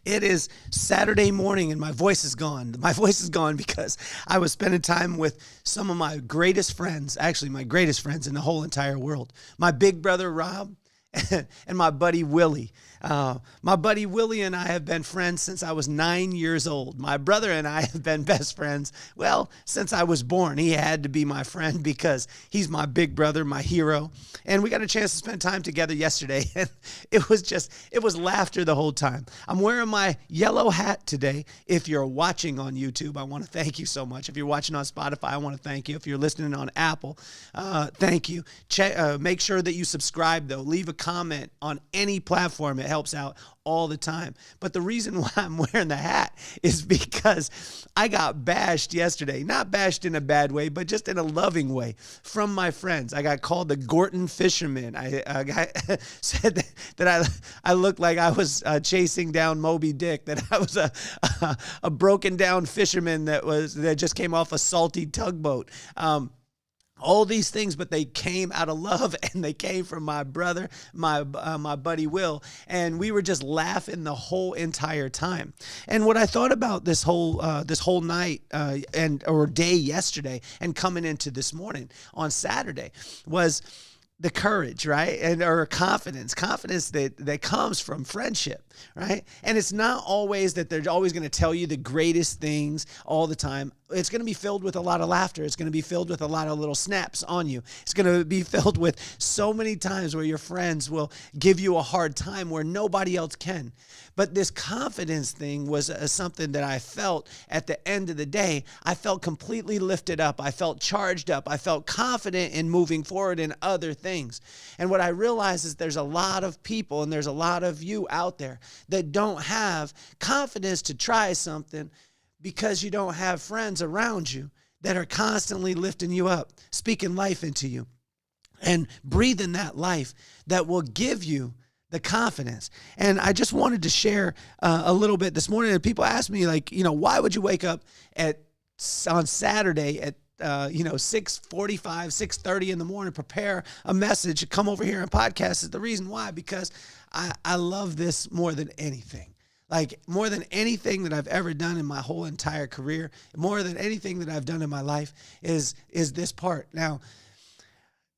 It is Saturday morning and my voice is gone. My voice is gone because I was spending time with some of my greatest friends, actually my greatest friends in the whole entire world. My big brother, Rob, and my buddy, Willie. My buddy Willie and I have been friends since I was 9 years old. My brother and I have been best friends, well, since I was born. He had to be my friend because he's my big brother, my hero. And we got a chance to spend time together yesterday. And it was laughter the whole time. I'm wearing my yellow hat today. If you're watching on YouTube, I want to thank you so much. If you're watching on Spotify, I want to thank you. If you're listening on Apple, thank you. Make sure that you subscribe, though. Leave a comment on any platform. It helps out all the time. But the reason why I'm wearing the hat is because I that bashed yesterday. Not bashed in a bad way, but just in a loving way from my friends. I got called the Gorton Fisherman. I said that I looked like I was chasing down Moby Dick, that I was a broken down fisherman that just came off a salty tugboat. All these things, but they came out of love, and they came from my brother, my buddy Will, and we were just laughing the whole entire time. And what I thought about this whole night or day yesterday, and coming into this morning on Saturday, was the courage, right? Or confidence that comes from friendship, right? And it's not always that they're always going to tell you the greatest things all the time. It's going to be filled with a lot of laughter. It's going to be filled with a lot of little snaps on you. It's going to be filled with so many times where your friends will give you a hard time where nobody else can. But this confidence thing was something that I felt at the end of the day. I felt completely lifted up. I felt charged up. I felt confident in moving forward in other things. And what I realized is there's a lot of people, and there's a lot of you out there that don't have confidence to try something because you don't have friends around you that are constantly lifting you up, speaking life into you, and breathing that life that will give you the confidence. And I just wanted to share a little bit this morning. And people ask me, like, why would you wake up on Saturday at 6:45, 6:30 in the morning, prepare a message, come over here and podcast? Is the reason why, because I love this more than anything. Like, more than anything that I've ever done in my whole entire career, more than anything that I've done in my life is this part. Now,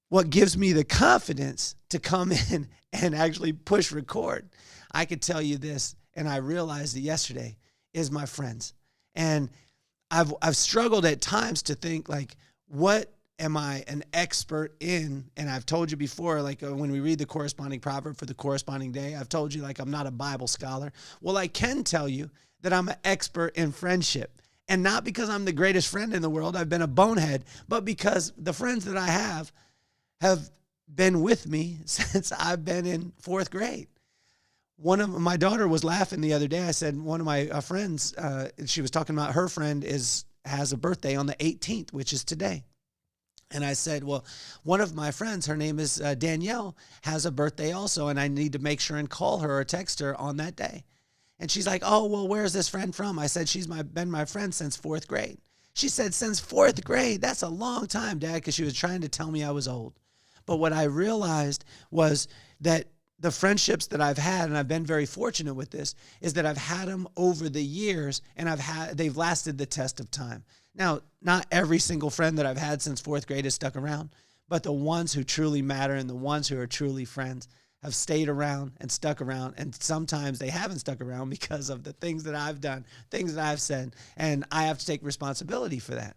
what gives me the confidence to come in and actually push record, I could tell you this, and I realized it yesterday, is my friends. And I've struggled at times to think, like, what am I an expert in? And I've told you before, like, when we read the corresponding proverb for the corresponding day, I've told you, like, I'm not a Bible scholar. Well, I can tell you that I'm an expert in friendship. And not because I'm the greatest friend in the world, I've been a bonehead, but because the friends that I have been with me since I've been in fourth grade. My daughter was laughing the other day. I said, one of my friends, she was talking about her friend has a birthday on the 18th, which is today. And I said, well, one of my friends, her name is Danielle, has a birthday also, and I need to make sure and call her or text her on that day. And she's like, oh, well, where's this friend from? I said, she's been my friend since fourth grade. She said, since fourth grade? That's a long time, Dad, because she was trying to tell me I was old. But what I realized was that the friendships that I've had, and I've been very fortunate with this, is that I've had them over the years, and they've lasted the test of time. Now, not every single friend that I've had since fourth grade has stuck around, but the ones who truly matter and the ones who are truly friends have stayed around and stuck around, and sometimes they haven't stuck around because of the things that I've done, things that I've said, and I have to take responsibility for that.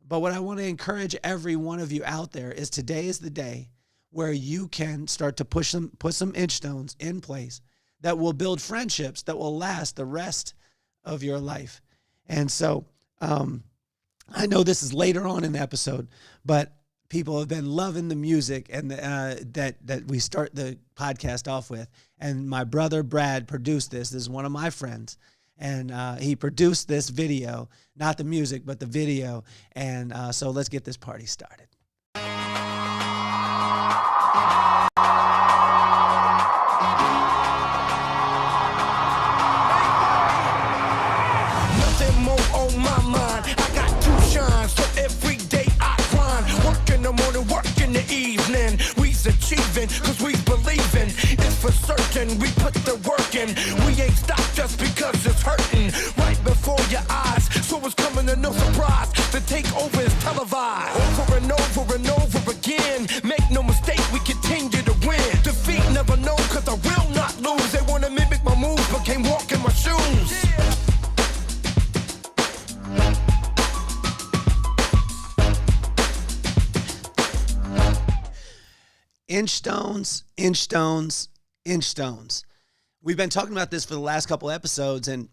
But what I want to encourage every one of you out there is today is the day where you can start to put some Inchstones in place that will build friendships that will last the rest of your life. And so I know this is later on in the episode, but people have been loving the music and that we start the podcast off with. And my brother Brad produced this. This is one of my friends. And he produced this video, not the music, but the video. And so let's get this party started. Nothing more on my mind. I got two shines, so every day I grind. Work in the morning, work in the evening. We's achieving, cause we believing. It's for certain, we put the work in. We ain't stopped just because it's hurting right before your eyes. So it's coming to no surprise. The takeover is televised over and over and over again. Make no mistake, we continue to win. Defeat never known, cause I will not lose. They wanna mimic my moves, but can't walk in my shoes. Inchstones, Inchstones, Inchstones. We've been talking about this for the last couple episodes, and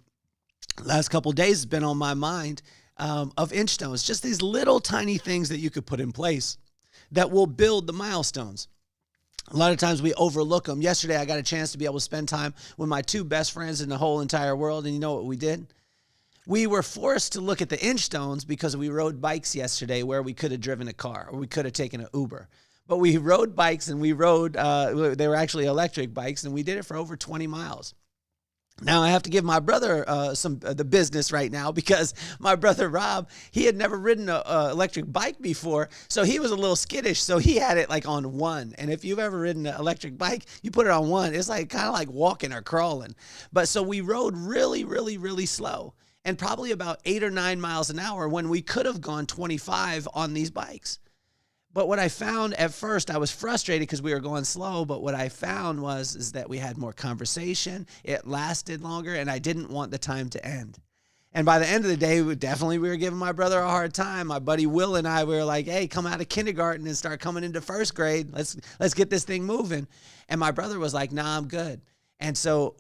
the last couple days has been on my mind of Inchstones. Just these little tiny things that you could put in place that will build the milestones. A lot of times we overlook them. Yesterday, I got a chance to be able to spend time with my two best friends in the whole entire world, and you know what we did? We were forced to look at the Inchstones because we rode bikes yesterday where we could have driven a car or we could have taken an Uber. But we rode bikes, and we rode, they were actually electric bikes, and we did it for over 20 miles. Now, I have to give my brother the business right now, because my brother Rob, he had never ridden an electric bike before, so he was a little skittish, so he had it like on one. And if you've ever ridden an electric bike, you put it on one. It's like kind of like walking or crawling. But so we rode really, really, really slow, and probably about 8 or 9 miles an hour when we could have gone 25 on these bikes. But what I found at first, I was frustrated because we were going slow, but what I found is that we had more conversation, it lasted longer, and I didn't want the time to end. And by the end of the day, we were giving my brother a hard time. My buddy Will and I, we were like, hey, come out of kindergarten and start coming into first grade. Let's get this thing moving. And my brother was like, nah, I'm good. And so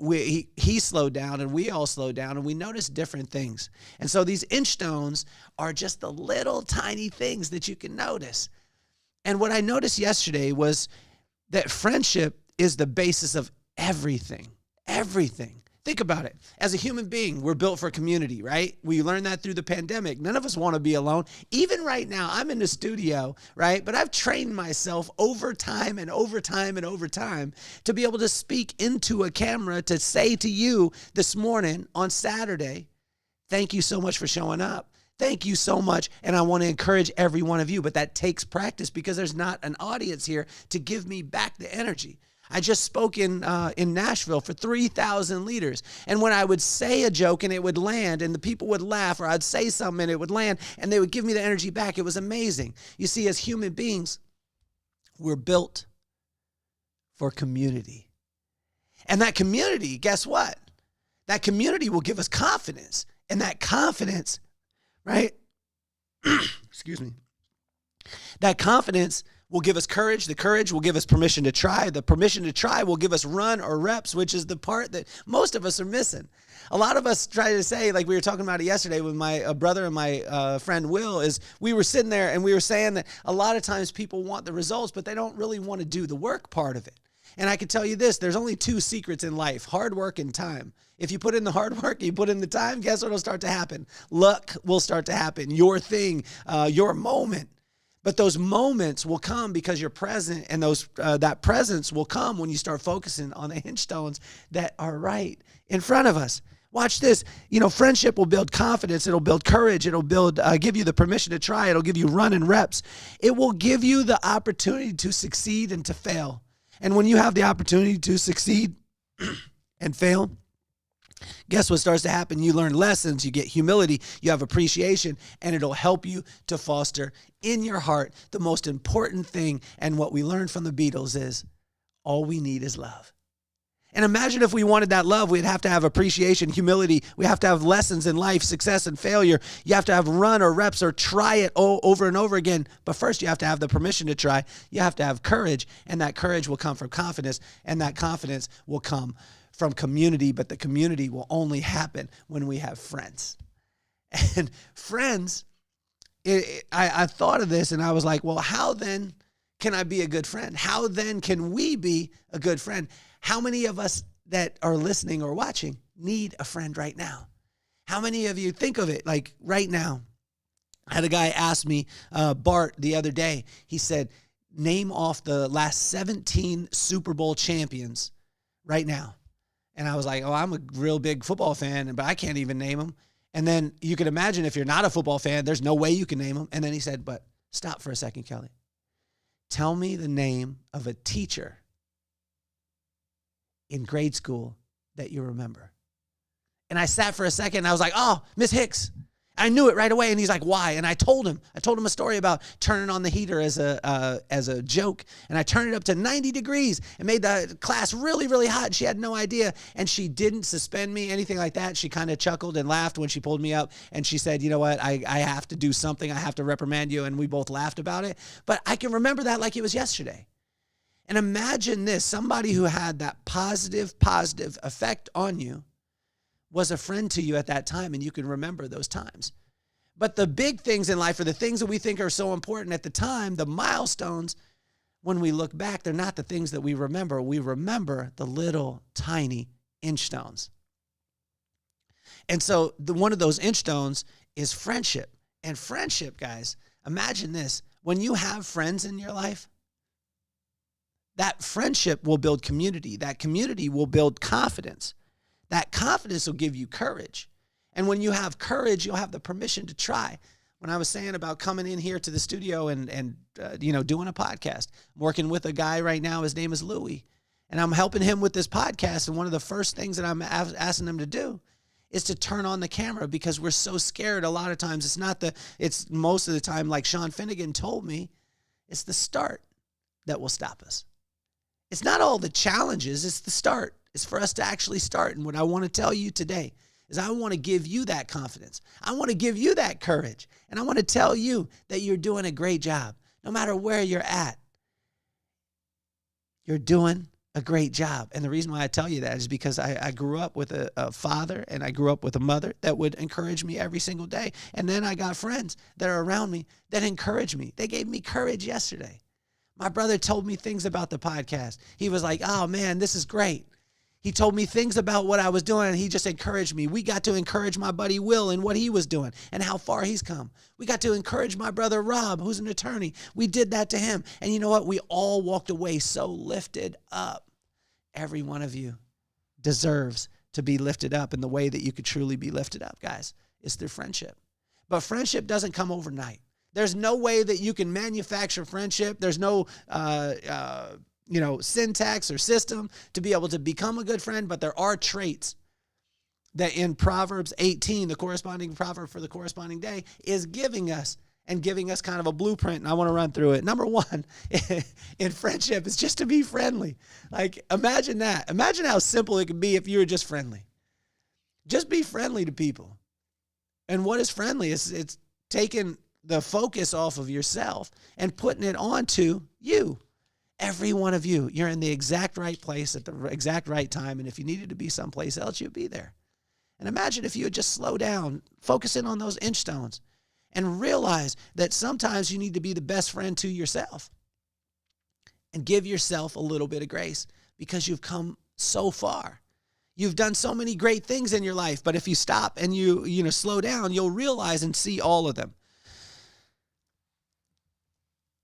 he slowed down, and we all slowed down, and we noticed different things. And so these Inchstones are just the little tiny things that you can notice. And what I noticed yesterday was that friendship is the basis of everything. Everything. Think about it. As a human being, we're built for community, right? We learned that through the pandemic. None of us want to be alone. Even right now, I'm in the studio, right? But I've trained myself over time and over time and over time to be able to speak into a camera, to say to you this morning on Saturday, thank you so much for showing up. Thank you so much, and I want to encourage every one of you, but that takes practice because there's not an audience here to give me back the energy. I just spoke in Nashville for 3,000 leaders, and when I would say a joke and it would land and the people would laugh, or I'd say something and it would land and they would give me the energy back, it was amazing. You see, as human beings, we're built for community. And that community, guess what? That community will give us confidence, and that confidence, right? Excuse me. That confidence will give us courage. The courage will give us permission to try. The permission to try will give us run or reps, which is the part that most of us are missing. A lot of us try to say, like we were talking about it yesterday with my brother and my friend Will, is we were sitting there and we were saying that a lot of times people want the results, but they don't really want to do the work part of it. And I can tell you this, there's only two secrets in life: hard work and time. If you put in the hard work, you put in the time, guess what will start to happen? Luck will start to happen. Your thing, your moment. But those moments will come because you're present, and that presence will come when you start focusing on the Inchstones that are right in front of us. Watch this. You know, friendship will build confidence. It'll build courage. It'll give you the permission to try. It'll give you run and reps. It will give you the opportunity to succeed and to fail. And when you have the opportunity to succeed and fail, guess what starts to happen? You learn lessons, you get humility, you have appreciation, and it'll help you to foster in your heart the most important thing. And what we learned from the Beatles is all we need is love. And imagine if we wanted that love, we'd have to have appreciation, humility. We have to have lessons in life, success and failure. You have to have run or reps or try it over and over again. But first, you have to have the permission to try. You have to have courage, and that courage will come from confidence, and that confidence will come from community. But the community will only happen when we have friends. And friends, I thought of this, and I was like, well, how then can I be a good friend? How then can we be a good friend? How many of us that are listening or watching need a friend right now? How many of you think of it like right now? I had a guy ask me, Bart, the other day. He said, name off the last 17 Super Bowl champions right now. And I was like, oh, I'm a real big football fan, but I can't even name them. And then you can imagine if you're not a football fan, there's no way you can name them. And then he said, but stop for a second, Kelly. Tell me the name of a teacher in grade school that you remember? And I sat for a second and I was like, oh, Miss Hicks. I knew it right away. And he's like, why? And I told him a story about turning on the heater as a joke. And I turned it up to 90 degrees and made the class really, really hot. And she had no idea. And she didn't suspend me, anything like that. She kind of chuckled and laughed when she pulled me up. And she said, you know what? I have to do something. I have to reprimand you. And we both laughed about it. But I can remember that like it was yesterday. And imagine this, somebody who had that positive effect on you was a friend to you at that time, and you can remember those times. But the big things in life are the things that we think are so important at the time, the milestones, when we look back, they're not the things that we remember. We remember the little tiny inchstones. And so one of those inchstones is friendship. And friendship, guys, imagine this. When you have friends in your life, that friendship will build community. That community will build confidence. That confidence will give you courage. And when you have courage, you'll have the permission to try. When I was saying about coming in here to the studio and doing a podcast, I'm working with a guy right now. His name is Louie. And I'm helping him with this podcast. And one of the first things that I'm asking him to do is to turn on the camera, because we're so scared. A lot of times it's most of the time, like Sean Finnegan told me, it's the start that will stop us. It's not all the challenges, it's the start. It's for us to actually start. And what I want to tell you today is I want to give you that confidence. I want to give you that courage. And I want to tell you that you're doing a great job. No matter where you're at, you're doing a great job. And the reason why I tell you that is because I grew up with a father, and I grew up with a mother that would encourage me every single day. And then I got friends that are around me that encourage me. They gave me courage yesterday. My brother told me things about the podcast. He was like, oh man, this is great. He told me things about what I was doing, and he just encouraged me. We got to encourage my buddy Will in what he was doing and how far he's come. We got to encourage my brother Rob, who's an attorney. We did that to him. And you know what? We all walked away so lifted up. Every one of you deserves to be lifted up, and the way that you could truly be lifted up, guys, is through friendship. But friendship doesn't come overnight. There's no way that you can manufacture friendship. There's no syntax or system to be able to become a good friend, but there are traits that in Proverbs 18, the corresponding proverb for the corresponding day, is giving us kind of a blueprint, and I want to run through it. Number one in friendship is just to be friendly. Like, imagine that. Imagine how simple it could be if you were just friendly. Just be friendly to people. And what is friendly? It's taking the focus off of yourself and putting it onto you. Every one of you, you're in the exact right place at the exact right time. And if you needed to be someplace else, you'd be there. And imagine if you would just slow down, focus in on those inchstones, and realize that sometimes you need to be the best friend to yourself and give yourself a little bit of grace, because you've come so far. You've done so many great things in your life, but if you stop and you slow down, you'll realize and see all of them.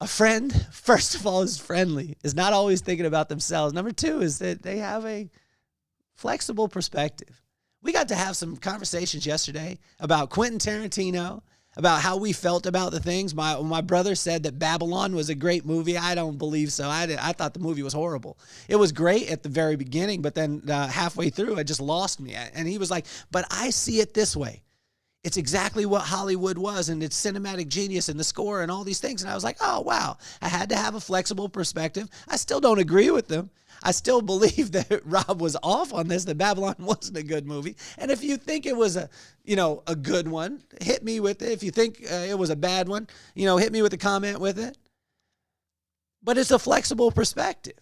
A friend, first of all, is friendly, is not always thinking about themselves. Number two is that they have a flexible perspective. We got to have some conversations yesterday about Quentin Tarantino, about how we felt about the things. My brother said that Babylon was a great movie. I don't believe so. I thought the movie was horrible. It was great at the very beginning, but then halfway through, it just lost me. And he was like, but I see it this way. It's exactly what Hollywood was, and its cinematic genius and the score and all these things. And I was like, oh, wow. I had to have a flexible perspective. I still don't agree with them. I still believe that Rob was off on this, that Babylon wasn't a good movie. And if you think it was a good one, hit me with it. If you think it was a bad one, hit me with a comment with it. But it's a flexible perspective.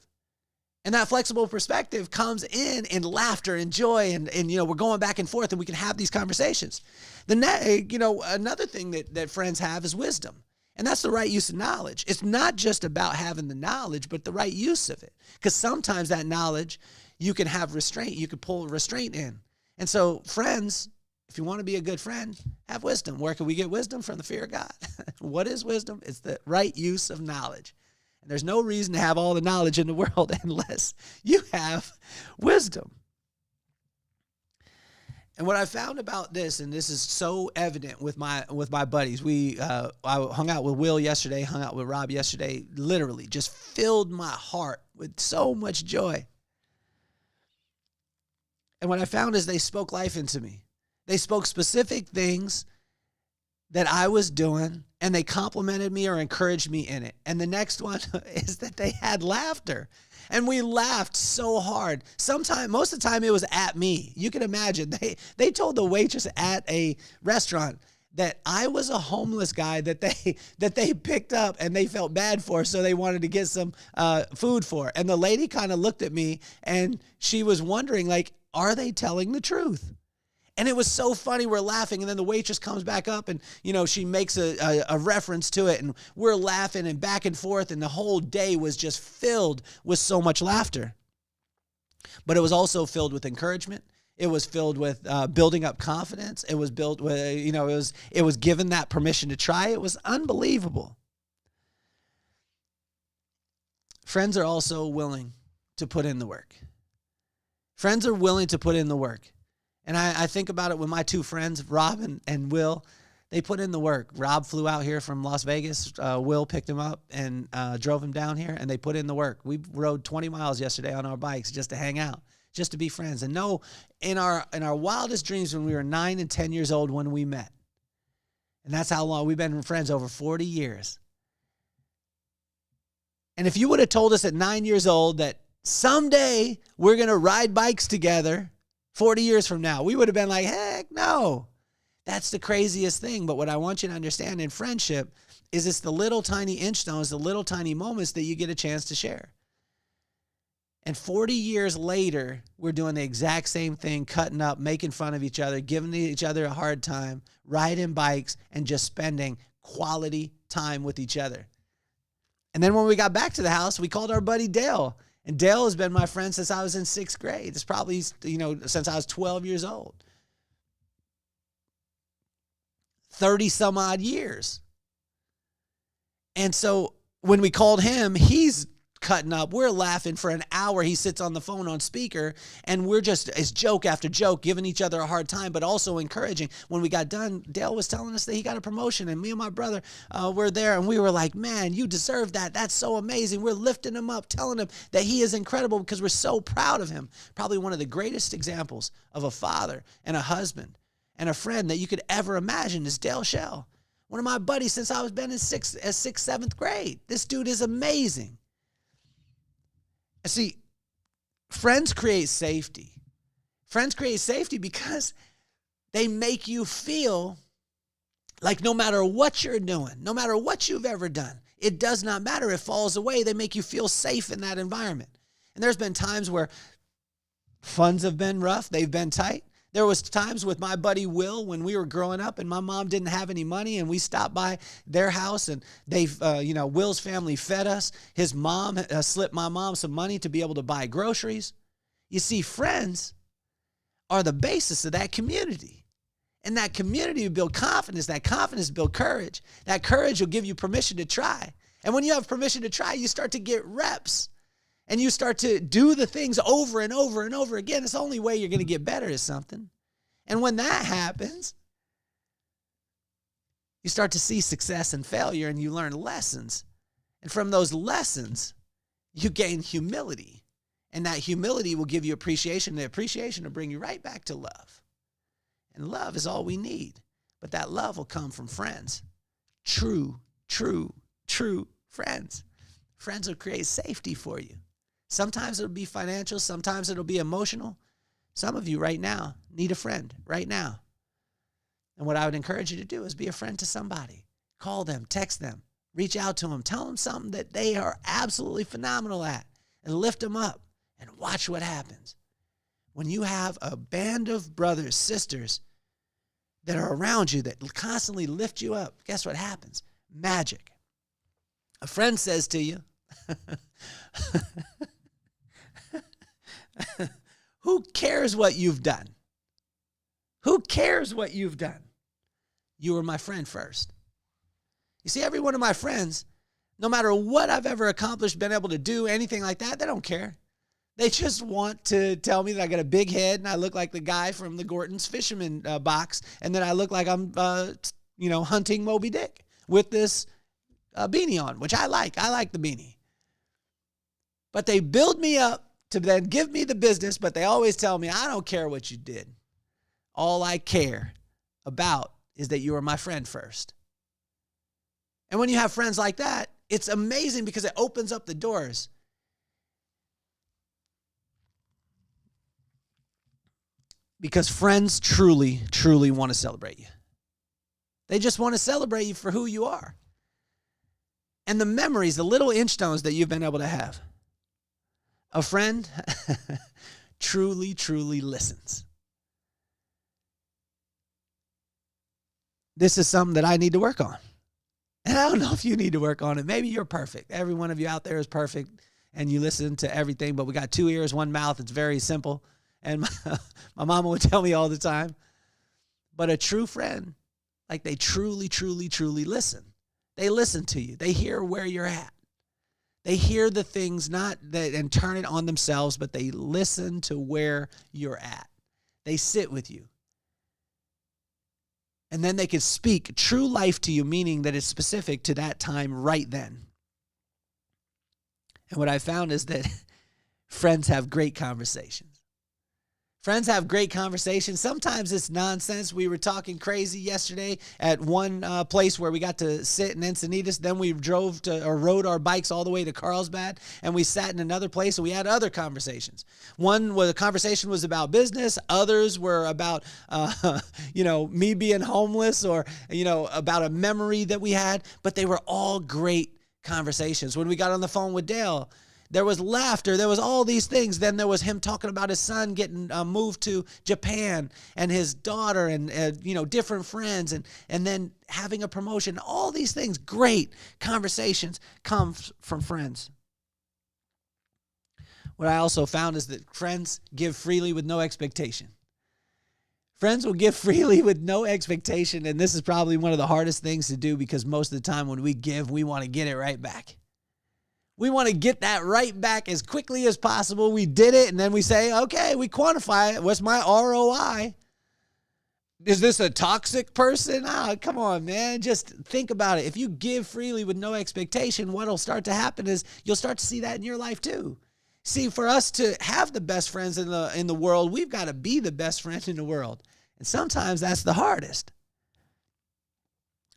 And that flexible perspective comes in laughter and joy, and we're going back and forth, and we can have these conversations. Another thing that friends have is wisdom, and that's the right use of knowledge. It's not just about having the knowledge, but the right use of it, because sometimes that knowledge, you can have restraint, you can pull restraint in. And so friends, if you want to be a good friend, have wisdom. Where can we get wisdom? From the fear of God. What is wisdom? It's the right use of knowledge. And there's no reason to have all the knowledge in the world unless you have wisdom. And what I found about this, and this is so evident with my buddies, I hung out with Will yesterday, hung out with Rob yesterday, literally just filled my heart with so much joy. And what I found is they spoke life into me. They spoke specific things that I was doing, and they complimented me or encouraged me in it. And the next one is that they had laughter. And we laughed so hard. Most of the time it was at me. You can imagine. They told the waitress at a restaurant that I was a homeless guy that they picked up and they felt bad for, so they wanted to get some food for. And the lady kind of looked at me and she was wondering, like, are they telling the truth? And it was so funny. We're laughing, and then the waitress comes back up and, she makes a reference to it, and we're laughing and back and forth, and the whole day was just filled with so much laughter. But it was also filled with encouragement. It was filled with building up confidence. It was built with, it was given that permission to try. It was unbelievable. Friends are also willing to put in the work. Friends are willing to put in the work. And I think about it with my two friends, Rob and Will. They put in the work. Rob flew out here from Las Vegas. Will picked him up and drove him down here, and they put in the work. We rode 20 miles yesterday on our bikes just to hang out, just to be friends. And know in our wildest dreams when we were 9 and 10 years old when we met. And that's how long we've been friends, over 40 years. And if you would have told us at 9 years old that someday we're going to ride bikes together 40 years from now, we would have been like, heck no. That's the craziest thing. But what I want you to understand in friendship is it's the little tiny Inchstones, the little tiny moments that you get a chance to share. And 40 years later, we're doing the exact same thing, cutting up, making fun of each other, giving each other a hard time, riding bikes, and just spending quality time with each other. And then when we got back to the house, we called our buddy Dale. And Dale has been my friend since I was in 6th grade. It's probably, since I was 12 years old. 30 some odd years. And so when we called him, he's cutting up. We're laughing for an hour. He sits on the phone on speaker, and we're just, it's joke after joke, giving each other a hard time, but also encouraging. When we got done, Dale was telling us that he got a promotion, and me and my brother were there, and we were like, man, you deserve that. That's so amazing. We're lifting him up, telling him that he is incredible because we're so proud of him. Probably one of the greatest examples of a father and a husband and a friend that you could ever imagine is Dale Shell. One of my buddies since I was been in 6th, 7th grade. This dude is amazing. See, friends create safety. Friends create safety because they make you feel like no matter what you're doing, no matter what you've ever done, it does not matter. It falls away. They make you feel safe in that environment. And there's been times where funds have been rough. They've been tight. There was times with my buddy Will when we were growing up and my mom didn't have any money, and we stopped by their house, and they've, Will's family fed us. His mom slipped my mom some money to be able to buy groceries. You see, friends are the basis of that community. And that community will build confidence. That confidence will build courage. That courage will give you permission to try. And when you have permission to try, you start to get reps. And you start to do the things over and over and over again. It's the only way you're going to get better at something. And when that happens, you start to see success and failure, and you learn lessons. And from those lessons, you gain humility. And that humility will give you appreciation. The appreciation will bring you right back to love. And love is all we need. But that love will come from friends. True friends. Friends will create safety for you. Sometimes it'll be financial. Sometimes it'll be emotional. Some of you right now need a friend right now. And what I would encourage you to do is be a friend to somebody. Call them, text them, reach out to them, tell them something that they are absolutely phenomenal at, and lift them up and watch what happens. When you have a band of brothers, sisters that are around you that constantly lift you up, guess what happens? Magic. A friend says to you, who cares what you've done? Who cares what you've done? You were my friend first. You see, every one of my friends, no matter what I've ever accomplished, been able to do, anything like that, they don't care. They just want to tell me that I got a big head and I look like the guy from the Gorton's Fisherman box, and then I look like I'm, hunting Moby Dick with this beanie on, which I like. I like the beanie. But they build me up to then give me the business, but they always tell me, I don't care what you did. All I care about is that you are my friend first. And when you have friends like that, it's amazing because it opens up the doors. Because friends truly, truly want to celebrate you. They just want to celebrate you for who you are. And the memories, the little Inchstones that you've been able to have. A friend truly, truly listens. This is something that I need to work on. And I don't know if you need to work on it. Maybe you're perfect. Every one of you out there is perfect and you listen to everything, but we got 2 ears, 1 mouth. It's very simple. And my mama would tell me all the time. But a true friend, like they truly, truly, truly listen. They listen to you. They hear where you're at. They hear the things not that and turn it on themselves, but they listen to where you're at. They sit with you. And then they can speak true life to you, meaning that it's specific to that time right then. And what I found is that friends have great conversations. Friends have great conversations. Sometimes it's nonsense. We were talking crazy yesterday at one place where we got to sit in Encinitas. Then we rode our bikes all the way to Carlsbad, and we sat in another place and we had other conversations. One was a conversation was about business. Others were about, me being homeless or, about a memory that we had. But they were all great conversations. When we got on the phone with Dale, there was laughter. There was all these things. Then there was him talking about his son getting moved to Japan and his daughter and, different friends and then having a promotion. All these things, great conversations come from friends. What I also found is that friends give freely with no expectation. Friends will give freely with no expectation. And this is probably one of the hardest things to do because most of the time when we give, we want to get it right back. We want to get that right back as quickly as possible. We did it, and then we say, okay, we quantify it. What's my ROI? Is this a toxic person? Come on, man. Just think about it. If you give freely with no expectation, what will start to happen is you'll start to see that in your life too. See, for us to have the best friends in the world, we've got to be the best friend in the world. And sometimes that's the hardest.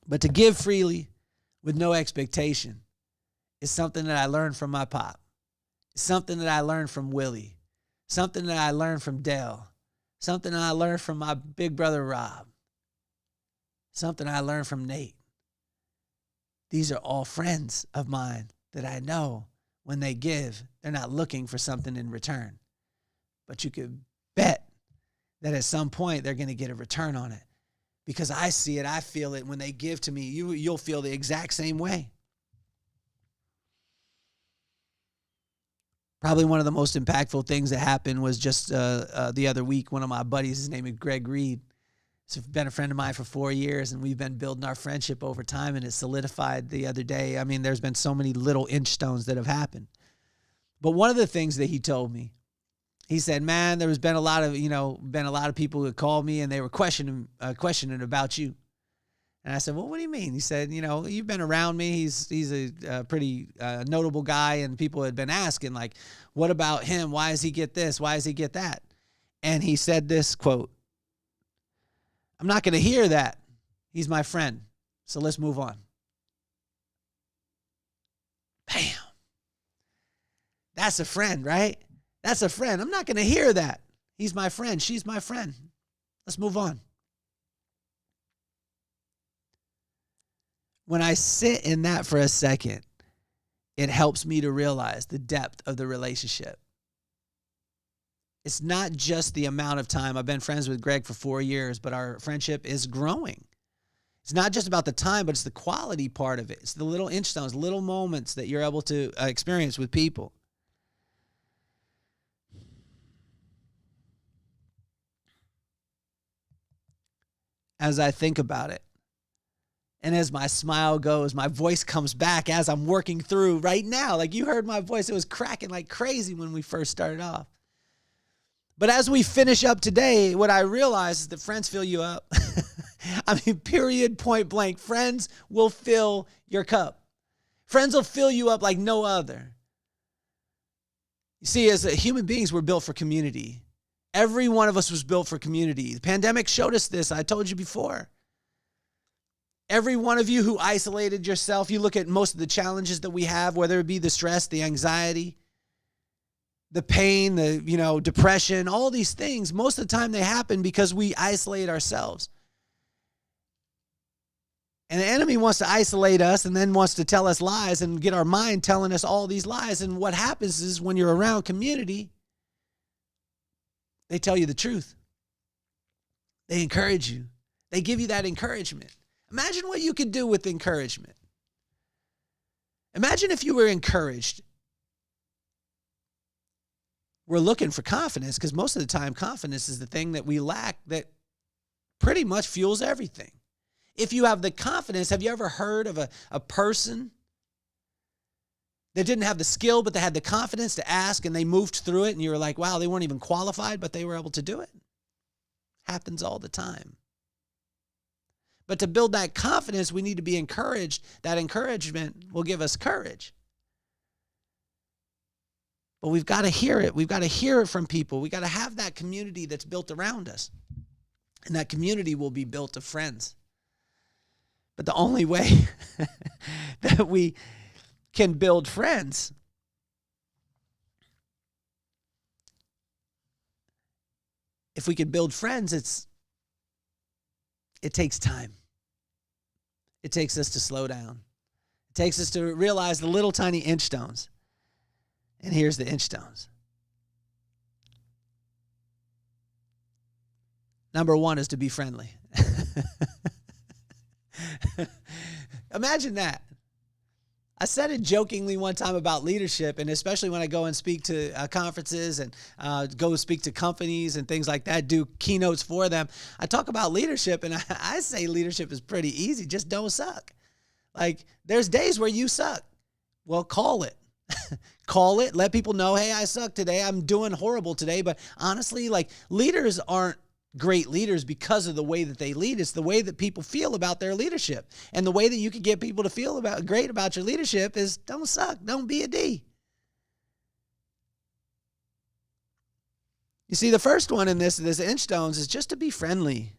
But to give freely with no expectation is something that I learned from my pop. It's something that I learned from Willie. Something that I learned from Dale. Something that I learned from my big brother Rob. Something I learned from Nate. These are all friends of mine that I know when they give, they're not looking for something in return. But you could bet that at some point they're going to get a return on it. Because I see it, I feel it. When they give to me, you'll feel the exact same way. Probably one of the most impactful things that happened was just the other week. One of my buddies, his name is Greg Reed. He's been a friend of mine for 4 years, and we've been building our friendship over time, and it solidified the other day. I mean, there's been so many little Inchstones that have happened. But one of the things that he told me, he said, man, there's been a lot of people who called me, and they were questioning about you. And I said, well, what do you mean? He said, you've been around me. He's a pretty notable guy, and people had been asking, like, what about him? Why does he get this? Why does he get that? And he said this quote, I'm not going to hear that. He's my friend. So let's move on. Bam. That's a friend, right? That's a friend. I'm not going to hear that. He's my friend. She's my friend. Let's move on. When I sit in that for a second, it helps me to realize the depth of the relationship. It's not just the amount of time. I've been friends with Greg for 4 years, but our friendship is growing. It's not just about the time, but it's the quality part of it. It's the little Inchstones, little moments that you're able to experience with people. As I think about it, and as my smile goes, my voice comes back as I'm working through right now. Like you heard my voice, it was cracking like crazy when we first started off. But as we finish up today, what I realize is that friends fill you up. I mean, period, point blank. Friends will fill your cup. Friends will fill you up like no other. You see, as human beings, we're built for community. Every one of us was built for community. The pandemic showed us this. I told you before. Every one of you who isolated yourself, you look at most of the challenges that we have, whether it be the stress, the anxiety, the pain, the, depression, all these things, most of the time they happen because we isolate ourselves. And the enemy wants to isolate us and then wants to tell us lies and get our mind telling us all these lies. And what happens is when you're around community, they tell you the truth. They encourage you. They give you that encouragement. Imagine what you could do with encouragement. Imagine if you were encouraged. We're looking for confidence because most of the time confidence is the thing that we lack that pretty much fuels everything. If you have the confidence, have you ever heard of a person that didn't have the skill, but they had the confidence to ask and they moved through it and you were like, wow, they weren't even qualified, but they were able to do it? Happens all the time. But to build that confidence, we need to be encouraged. That encouragement will give us courage. But we've got to hear it. We've got to hear it from people. We've got to have that community that's built around us. And that community will be built of friends. But the only way that we can build friends if we could build friends, it takes time. It takes us to slow down. It takes us to realize the little tiny Inchstones. And here's the Inchstones. Number one is to be friendly. Imagine that. I said it jokingly one time about leadership, and especially when I go and speak to conferences and go speak to companies and things like that, do keynotes for them. I talk about leadership, and I say leadership is pretty easy. Just don't suck. Like, there's days where you suck. Well, call it. Call it. Let people know, hey, I suck today. I'm doing horrible today. But honestly, like, leaders aren't great leaders because of the way that they lead. It's the way that people feel about their leadership. And the way that you can get people to feel great about your leadership is don't suck. Don't be a D. You see, the first one in this Inchstones is just to be friendly.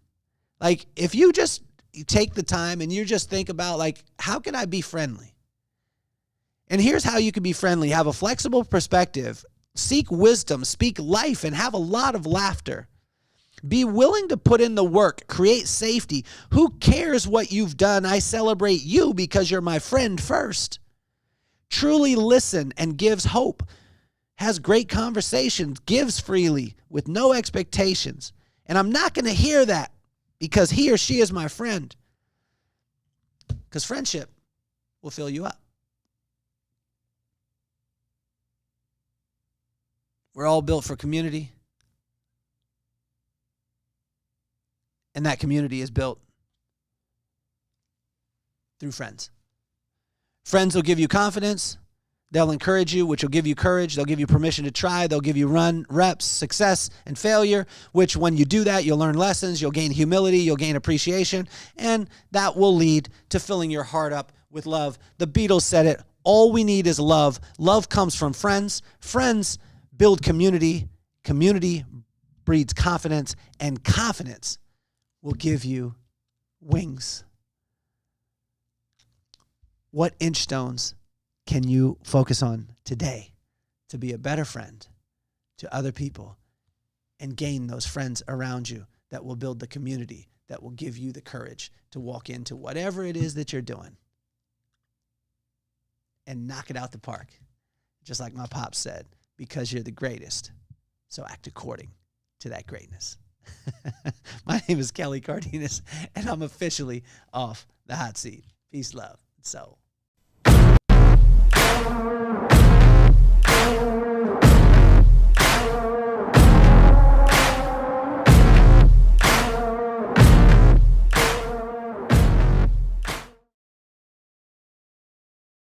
Like, if you just take the time and you just think about, like, how can I be friendly? And here's how you can be friendly. Have a flexible perspective. Seek wisdom. Speak life and have a lot of laughter. Be willing to put in the work. Create safety. Who cares what you've done? I celebrate you because you're my friend first. Truly listen and gives hope. Has great conversations. Gives freely with no expectations. And I'm not going to hear that because he or she is my friend. Because friendship will fill you up. We're all built for community. And that community is built through friends. Friends will give you confidence. They'll encourage you, which will give you courage. They'll give you permission to try. They'll give you reps, success, and failure, which when you do that, you'll learn lessons. You'll gain humility. You'll gain appreciation. And that will lead to filling your heart up with love. The Beatles said it. All we need is love. Love comes from friends. Friends build community. Community breeds confidence. And confidence will give you wings. What Inchstones can you focus on today to be a better friend to other people and gain those friends around you that will build the community that will give you the courage to walk into whatever it is that you're doing and knock it out the park? Just like my pops said, because you're the greatest, so act according to that greatness. My name is Kelly Cardenas, and I'm officially off the hot seat. Peace, love, and soul.